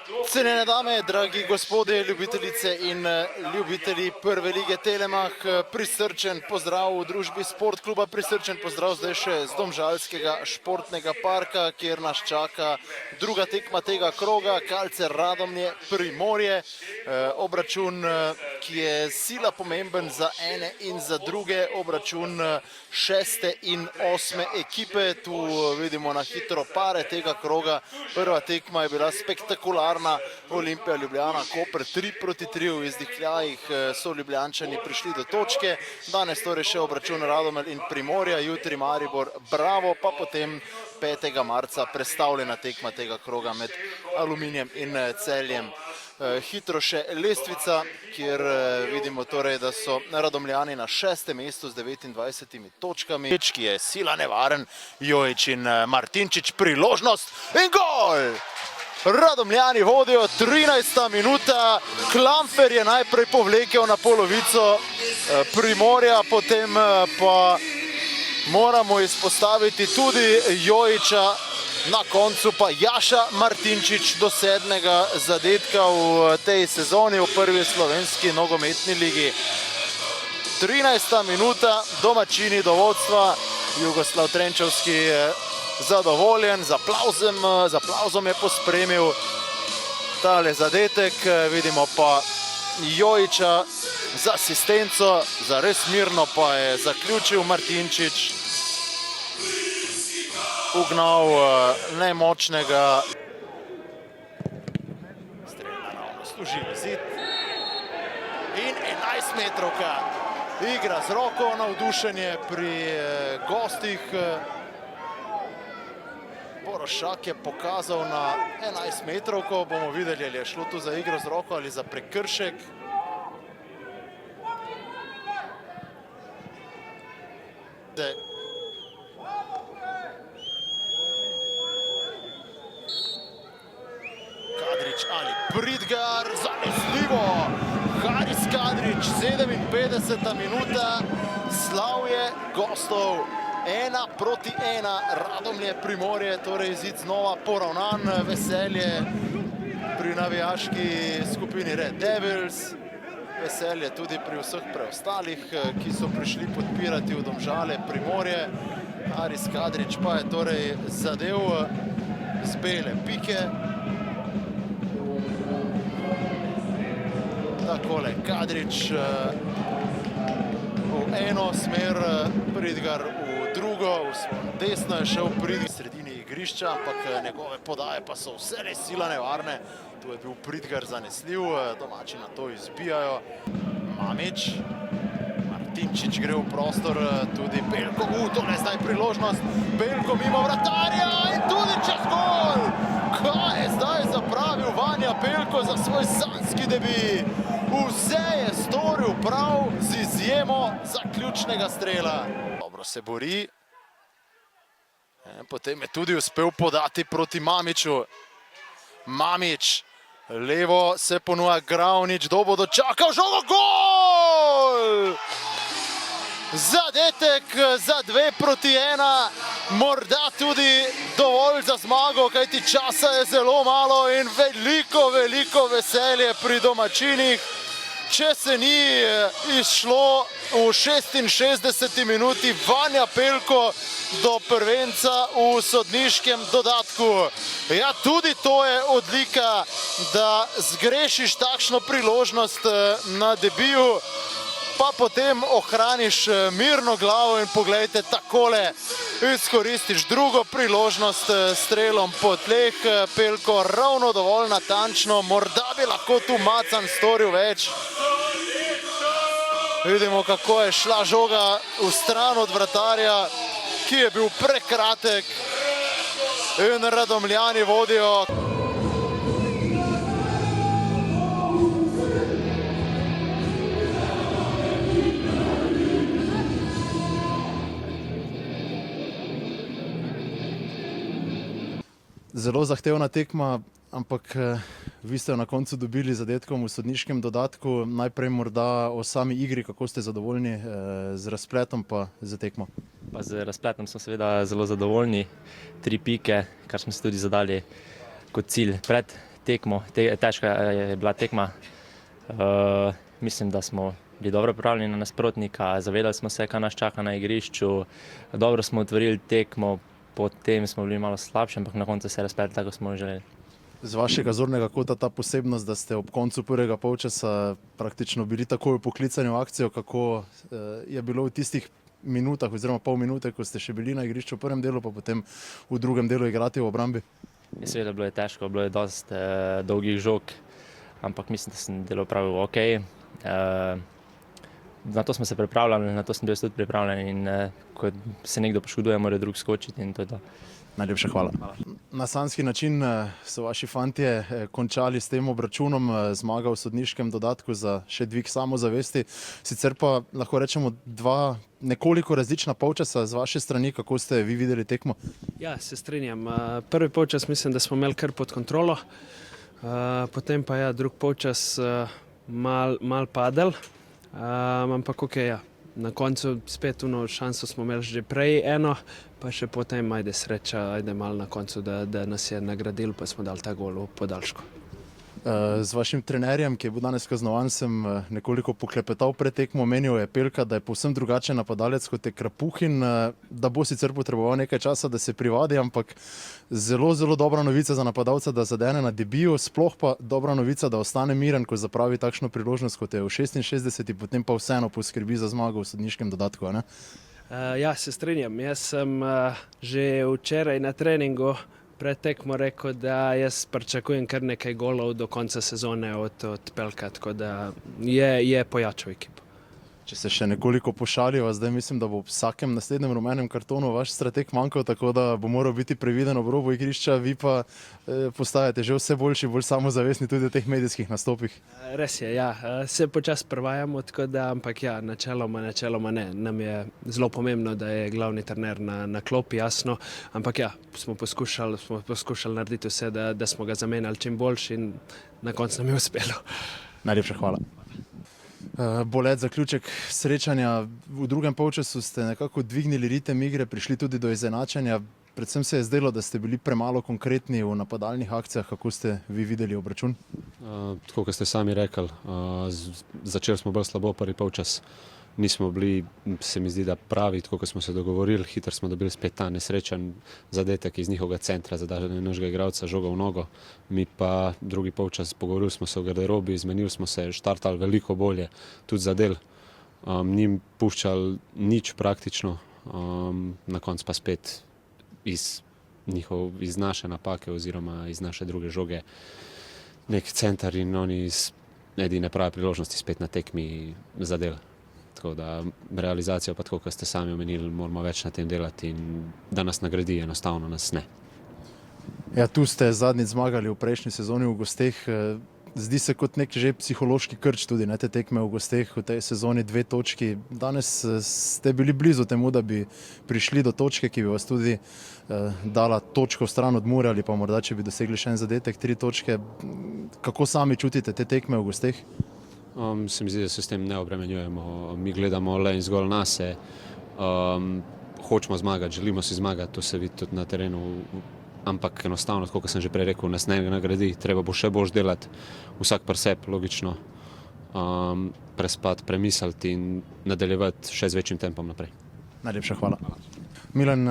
Cenjene dame, dragi gospodje, ljubitelice in ljubitelji prve lige Telemach, prisrčen pozdrav v družbi Sport kluba, prisrčen pozdrav zdaj še z Domžalskega športnega parka, kjer nas čaka druga tekma tega kroga, Kalcer Radomlje Primorje. Obračun, ki je sila pomemben za ene in za druge, obračun 6. in 8. ekipe. Tu vidimo na hitro pare tega kroga. Prva tekma je bila spektakularna. Olimpija Ljubljana, Koper 3-3 v izdihljajih so Ljubljančani prišli do točke. Danes torej še obračun Radomelj in Primorja, jutri Maribor Bravo, pa potem 5. marca predstavljena tekma tega kroga med Aluminijem in Celjem. Hitro še lestvica, kjer vidimo torej, da so Radomljani na 6. mestu z 29 točkami. Ki je sila nevaren, Jojić in Martinčič, priložnost in gol! Radomljani vodijo, 13. minuta, Klamfer je najprej povlekel na polovico Primorja, potem pa moramo izpostaviti tudi Jojića, na koncu pa Jaša Martinčič do 7. zadetka v tej sezoni v prvi slovenski nogometni ligi. 13. minuta, domačini do vodstva, Jugoslav Trenčovski zadovoljen, z aplavzom je pospremil tale zadetek. Vidimo pa Jojića z asistenco, za res mirno pa je zaključil Martinčič. Ugnal nemočnega. Strelja ravno služi zid. In 11 metrovka. Igra z roko, navdušenje pri gostih. Porošak je pokazal na 11 metrovko, bomo videli, ali je šlo tu za igro z roko ali za prekršek. Kadrić ali Pridgar, zanesljivo! Haris Kadrić, 57. minuta, slavje gostov. 1-1, Radomlje Primorje, torej izid znova poravnan, veselje pri navijaški skupini Red Devils, veselje tudi pri vseh preostalih, ki so prišli podpirati v Domžale Primorje. Haris Kadrić pa je torej zadev z bele pike. Takole, Kadrić v eno smer, Pridgar v drugo, v svojo desno je šel Pridgar v sredini igrišča, ampak njegove podaje pa so vse sila nevarne. Tu je bil Pridgar zanesljiv, domači na to izbijajo. Mamić, Martinčič gre v prostor, tudi Belko, tole je zdaj priložnost, Belko mimo vratarja in tudi čez gol! Kaj je zdaj zapravil Vanja Belko za svoj sanjski debi? Vse je storil prav z izjemo zaključnega strela. Dobro se bori. Potem je tudi uspel podati proti Mamiću. Mamić, levo se ponuja Gravnič, kdo bo dočakal žogo, gol! Zadetek za 2-1, morda tudi dovolj za zmago, kajti časa je zelo malo in veliko veselje pri domačinih. Če se ni izšlo v 66. minuti Vanja Pelko do prvenca v sodniškem dodatku. Ja, tudi to je odlika, da zgrešiš takšno priložnost na debiju, pa potem ohraniš mirno glavo in poglejte, takole izkoristiš drugo priložnost s strelom po tleh. Pelko ravno dovolj natančno, morda bi lahko tu Macan storil več. Vidimo, kako je šla žoga v stran od vratarja, ki je bil prekratek, in Radomljani vodijo. Zelo zahtevna tekma, ampak vi ste jo na koncu dobili z zadetkom v sodniškem dodatku. Najprej morda o sami igri, kako ste zadovoljni z razpletom pa z tekmo? Pa z razpletom smo seveda zelo zadovoljni. 3 pike, kar smo si tudi zadali kot cilj pred tekmo, težka je bila tekma. Mislim, da smo bili dobro pripravljeni na nasprotnika, zavedali smo se, kaj nas čaka na igrišču, dobro smo otvorili tekmo, potem smo bili malo slabši, ampak na koncu se je razplet tako, smo želeli. Z vašega zornega kota ta posebnost, da ste ob koncu prvega polčasa praktično bili takoj poklicani v akcijo, kako je bilo v tistih minutah oziroma pol minute, ko ste še bili na igrišču v prvem delu, pa potem v drugem delu igrati v obrambi? Seveda bilo je težko, bilo je dosti dolgih žog, ampak mislim, da sem delo pravil ok. Na to smo se pripravljali, na to sem bil tudi pripravljen in ko se nekdo poškoduje, mora drug skočiti in to je to. Najlepša hvala. Na sanjski način so vaši fantje končali s tem obračunom, zmaga v sodniškem dodatku za še dvig samozavesti. Sicer pa lahko rečemo dva nekoliko različna polčasa z vaše strani, kako ste vi videli tekmo? Ja, se strinjam. Prvi polčas mislim, da smo imeli kar pod kontrolo, potem pa ja, drug polčas mal padel, ampak ok, ja. Na koncu spet šanso smo imeli že prej eno, pa še potem ajde sreča, ajde malo na koncu, da nas je nagradil, pa smo dali ta gol v podaljšku. Z vašim trenerjem, ki je bil danes kaznovan, sem nekoliko poklepetal pred tekmo, menil je Pelka, da je povsem drugačen napadalec kot je Krapuhin, da bo sicer potreboval nekaj časa, da se privadi, ampak zelo, zelo dobra novica za napadalca, da zadene na debiju, sploh pa dobra novica, da ostane miren, ko zapravi takšno priložnost, kot je v 66, potem pa vseeno poskrbi za zmago v sodniškem dodatku, ne? Ja, se strinjam. Jaz sem že včeraj na treningu pred tekmo rekel, da jaz pričakujem kar nekaj golov do konca sezone od Pelka, tako da je pojačal ekipo. Če se še nekoliko pošaliva, zdaj mislim, da bo v vsakem naslednjem rumenem kartonu vaš strateg manjkal, tako da bo moral biti previden ob robu igrišča, vi pa postajate že vse boljši, bolj samozavestni tudi v teh medijskih nastopih. Res je, ja. Se počasi prevajamo, tako da, ampak ja, načeloma ne. Nam je zelo pomembno, da je glavni trener na klopi, jasno, ampak ja, smo poskušali narediti vse, da smo ga zamenjali čim boljši in na koncu nam je uspelo. Najlepša hvala. Bolet, zaključek srečanja. V drugem polčasu ste nekako dvignili ritem igre, prišli tudi do izenačenja. Predvsem se je zdelo, da ste bili premalo konkretni v napadalnih akcijah. Kako ste vi videli obračun? Tako, kot ste sami rekli, začeli smo bolj slabo prvi polčas. Nismo bili, se mi zdi, da pravi, tako kot smo se dogovorili. Hitro smo dobili spet ta nesrečen zadetek iz njihovega centra, zadržanje našega igralca, žoga v nogo. Mi pa drugi polčas pogovorili smo se v garderobi, izmenili smo se, štartali veliko bolje, tudi zadel. Njim puščali nič praktično, na koncu pa spet iz naše napake oziroma iz naše druge žoge nek center in oni iz edine prave priložnosti spet na tekmi zadel. Tako da realizacijo pa tako, kot ste sami omenili, moramo več na tem delati in da nas nagradi, enostavno nas ne. Ja, tu ste zadnjič zmagali v prejšnji sezoni v gosteh. Zdi se kot nek že psihološki krč tudi, ne, te tekme v gosteh, v tej sezoni 2 točki. Danes ste bili blizu temu, da bi prišli do točke, ki bi vas tudi dala točko v stran od Mure ali pa morda, če bi dosegli še en zadetek, 3 točke. Kako sami čutite te tekme v gosteh? Se mi zdi, da se s tem ne obremenjujemo. Mi gledamo le in zgolj nase. Hočemo zmagati, želimo si zmagati, to se vidi tudi na terenu. Ampak enostavno, tako kot sem že prej rekel, nas ne nagradi. Treba bo še bolj delati, vsak pri sebi, logično. Prespati, premisliti in nadaljevati še z večjim tempom naprej. Najlepša hvala. Milan,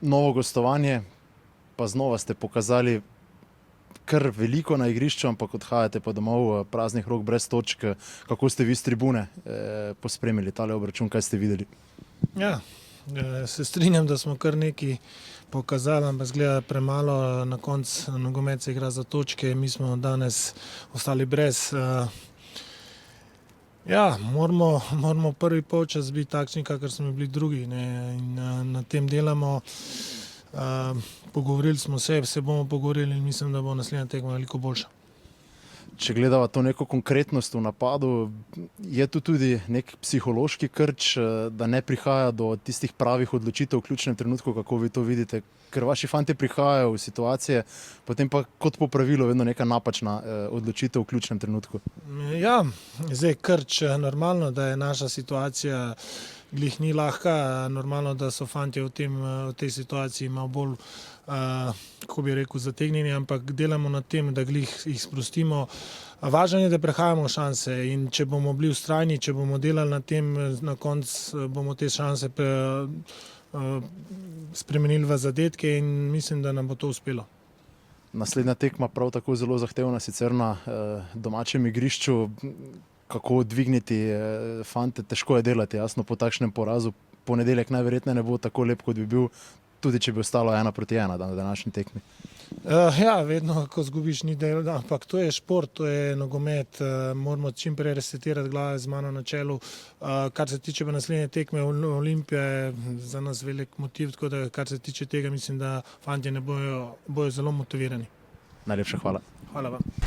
novo gostovanje, pa znova ste pokazali kar veliko na igrišču, ampak odhajate pa domov praznih rok, brez točk. Kako ste vi s tribune pospremili tale obračun, kaj ste videli? Ja, se strinjam, da smo kar nekaj pokazali, ampak zgleda premalo. Na koncu nogomet se igra za točke, mi smo danes ostali brez. Ja, moramo prvi polčas biti takšni, kakor smo bili drugi, ne? In na tem delamo. Pogovorili smo se bomo pogovorili in mislim, da bo naslednja tekma veliko boljša. Če gledava to neko konkretnost v napadu, je tu tudi nek psihološki krč, da ne prihaja do tistih pravih odločitev v ključnem trenutku, kako vi to vidite? Ker vaši fantje prihajajo v situacije, potem pa kot po pravilu vedno neka napačna odločitev v ključnem trenutku. Ja, zdaj krč, normalno, da je naša situacija glih ni lahka. Normalno, da so fantje v tej situaciji malo bolj, kako bi rekel, zategnjeni, ampak delamo na tem, da glih jih sprostimo. Važno je, da prehajamo šanse in če bomo bili vztrajni, če bomo delali na tem, na koncu bomo te šanse spremenili v zadetke in mislim, da nam bo to uspelo. Naslednja tekma prav tako zelo zahtevna, sicer na domačem igrišču. Kako dvigniti fante, težko je delati, jasno, po takšnem porazu. Ponedeljek najverjetneje ne bo tako lep, kot bi bil, tudi če bi ostalo 1-1 na današnji tekmi. Ja, vedno, ko zgubiš, ni del, ampak to je šport, to je nogomet, moramo čim prej resetirati glave z mano na čelu. Kar se tiče pa naslednje tekme Olimpije, je za nas velik motiv, tako da kar se tiče tega, mislim, da fantje bojo zelo motivirani. Najlepša hvala. Hvala vam.